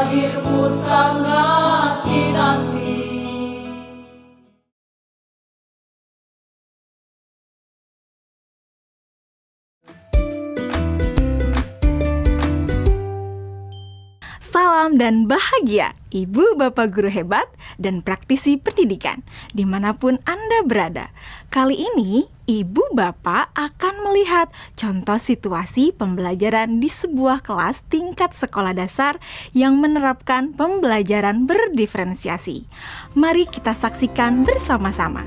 hadirmu sangat dinanti. Salam dan bahagia, Ibu Bapak Guru hebat dan praktisi pendidikan, dimanapun Anda berada. Kali ini, Ibu Bapak akan melihat contoh situasi pembelajaran di sebuah kelas tingkat sekolah dasar yang menerapkan pembelajaran berdiferensiasi. Mari kita saksikan bersama-sama.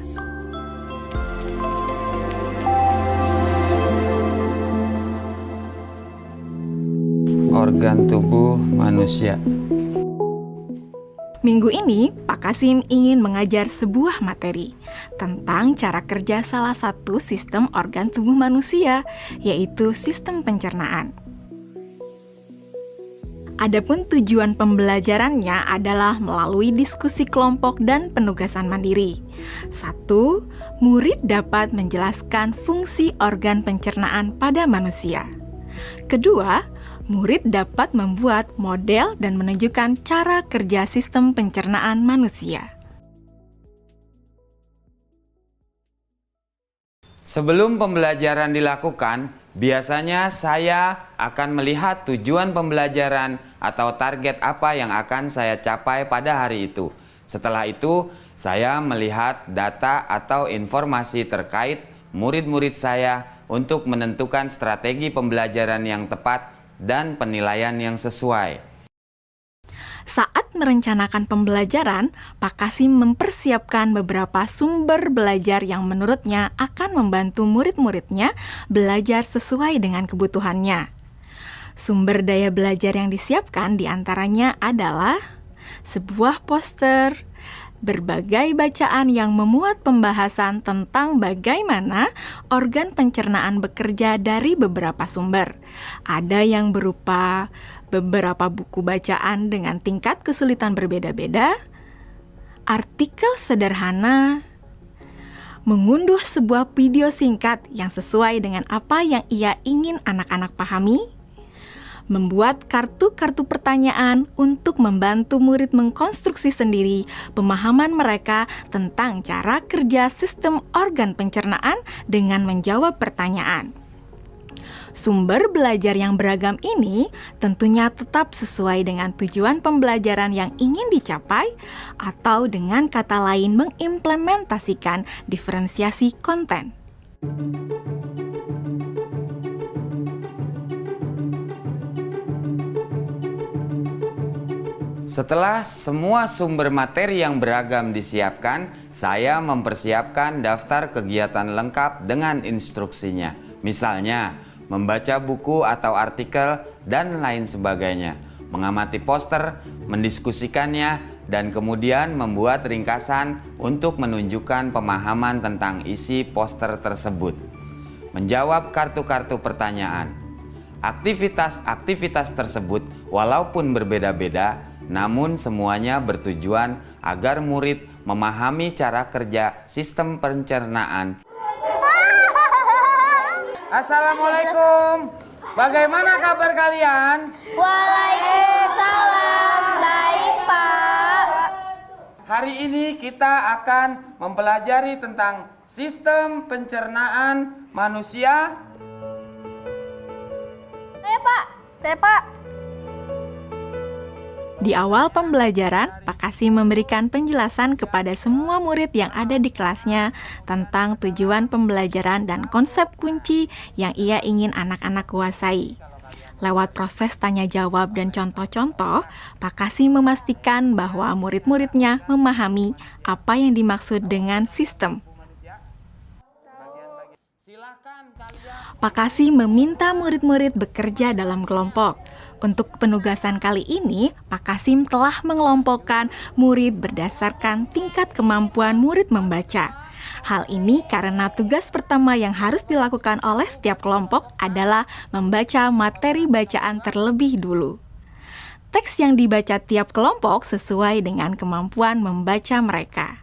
Organ tubuh manusia. Minggu ini, Pak Kasim ingin mengajar sebuah materi tentang cara kerja salah satu sistem organ tubuh manusia, yaitu sistem pencernaan. Adapun tujuan pembelajarannya adalah melalui diskusi kelompok dan penugasan mandiri. 1. Murid dapat menjelaskan fungsi organ pencernaan pada manusia. Kedua, murid dapat membuat model dan menunjukkan cara kerja sistem pencernaan manusia. Sebelum pembelajaran dilakukan, biasanya saya akan melihat tujuan pembelajaran atau target apa yang akan saya capai pada hari itu. Setelah itu, saya melihat data atau informasi terkait murid-murid saya untuk menentukan strategi pembelajaran yang tepat dan penilaian yang sesuai. Saat merencanakan pembelajaran, Pak Kasim mempersiapkan beberapa sumber belajar yang menurutnya akan membantu murid-muridnya belajar sesuai dengan kebutuhannya. Sumber daya belajar yang disiapkan diantaranya adalah sebuah poster, berbagai bacaan yang memuat pembahasan tentang bagaimana organ pencernaan bekerja dari beberapa sumber. Ada yang berupa beberapa buku bacaan dengan tingkat kesulitan berbeda-beda, artikel sederhana, mengunduh sebuah video singkat yang sesuai dengan apa yang ia ingin anak-anak pahami, membuat kartu-kartu pertanyaan untuk membantu murid mengkonstruksi sendiri pemahaman mereka tentang cara kerja sistem organ pencernaan dengan menjawab pertanyaan. Sumber belajar yang beragam ini tentunya tetap sesuai dengan tujuan pembelajaran yang ingin dicapai atau dengan kata lain mengimplementasikan diferensiasi konten. Setelah semua sumber materi yang beragam disiapkan, saya mempersiapkan daftar kegiatan lengkap dengan instruksinya. Misalnya, membaca buku atau artikel dan lain sebagainya, mengamati poster, mendiskusikannya, dan kemudian membuat ringkasan untuk menunjukkan pemahaman tentang isi poster tersebut. Menjawab kartu-kartu pertanyaan. Aktivitas-aktivitas tersebut walaupun berbeda-beda, namun semuanya bertujuan agar murid memahami cara kerja sistem pencernaan. Assalamualaikum. Bagaimana kabar kalian? Waalaikumsalam. Baik, Pak. Hari ini kita akan mempelajari tentang sistem pencernaan manusia. Saya, Pak. Di awal pembelajaran, Pak Kasim memberikan penjelasan kepada semua murid yang ada di kelasnya tentang tujuan pembelajaran dan konsep kunci yang ia ingin anak-anak kuasai. Lewat proses tanya jawab dan contoh-contoh, Pak Kasim memastikan bahwa murid-muridnya memahami apa yang dimaksud dengan sistem. Pak Kasim meminta murid-murid bekerja dalam kelompok. Untuk penugasan kali ini, Pak Kasim telah mengelompokkan murid berdasarkan tingkat kemampuan murid membaca. Hal ini karena tugas pertama yang harus dilakukan oleh setiap kelompok adalah membaca materi bacaan terlebih dulu. Teks yang dibaca tiap kelompok sesuai dengan kemampuan membaca mereka.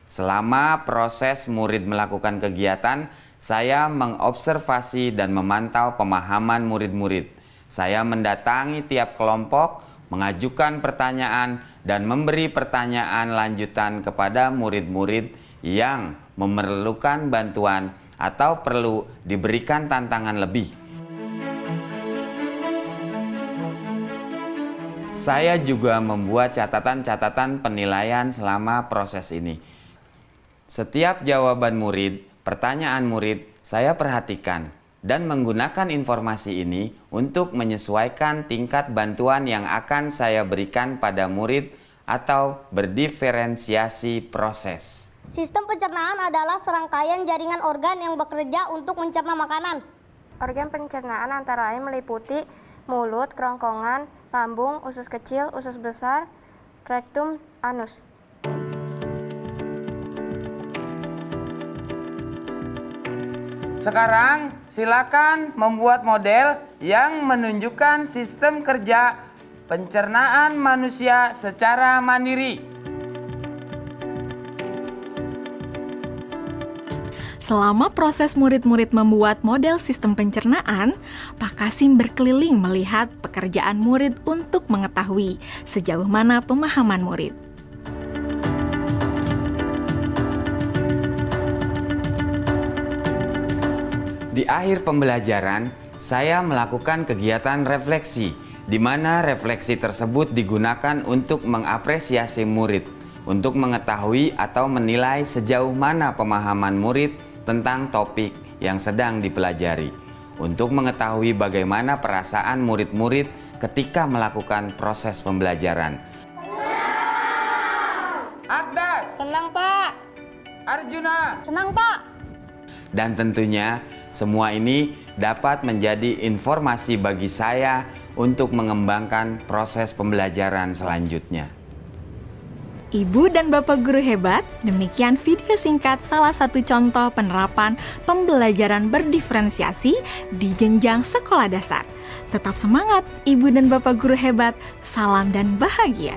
Selama proses murid melakukan kegiatan, saya mengobservasi dan memantau pemahaman murid-murid. Saya mendatangi tiap kelompok, mengajukan pertanyaan, dan memberi pertanyaan lanjutan kepada murid-murid yang memerlukan bantuan atau perlu diberikan tantangan lebih. Saya juga membuat catatan-catatan penilaian selama proses ini. Setiap jawaban murid, pertanyaan murid, saya perhatikan dan menggunakan informasi ini untuk menyesuaikan tingkat bantuan yang akan saya berikan pada murid atau berdiferensiasi proses. Sistem pencernaan adalah serangkaian jaringan organ yang bekerja untuk mencerna makanan. Organ pencernaan antara lain meliputi mulut, kerongkongan, lambung, usus kecil, usus besar, rektum, anus. Sekarang silakan membuat model yang menunjukkan sistem kerja pencernaan manusia secara mandiri. Selama proses murid-murid membuat model sistem pencernaan, Pak Kasim berkeliling melihat pekerjaan murid untuk mengetahui sejauh mana pemahaman murid. Di akhir pembelajaran, saya melakukan kegiatan refleksi, di mana refleksi tersebut digunakan untuk mengapresiasi murid, untuk mengetahui atau menilai sejauh mana pemahaman murid tentang topik yang sedang dipelajari, untuk mengetahui bagaimana perasaan murid-murid ketika melakukan proses pembelajaran. Agdas, Senang, Pak. Arjuna, Senang, Pak. dan tentunya semua ini dapat menjadi informasi bagi saya untuk mengembangkan proses pembelajaran selanjutnya. Ibu dan Bapak guru hebat, demikian video singkat salah satu contoh penerapan pembelajaran berdiferensiasi di jenjang sekolah dasar. Tetap semangat Ibu dan Bapak guru hebat, salam dan bahagia.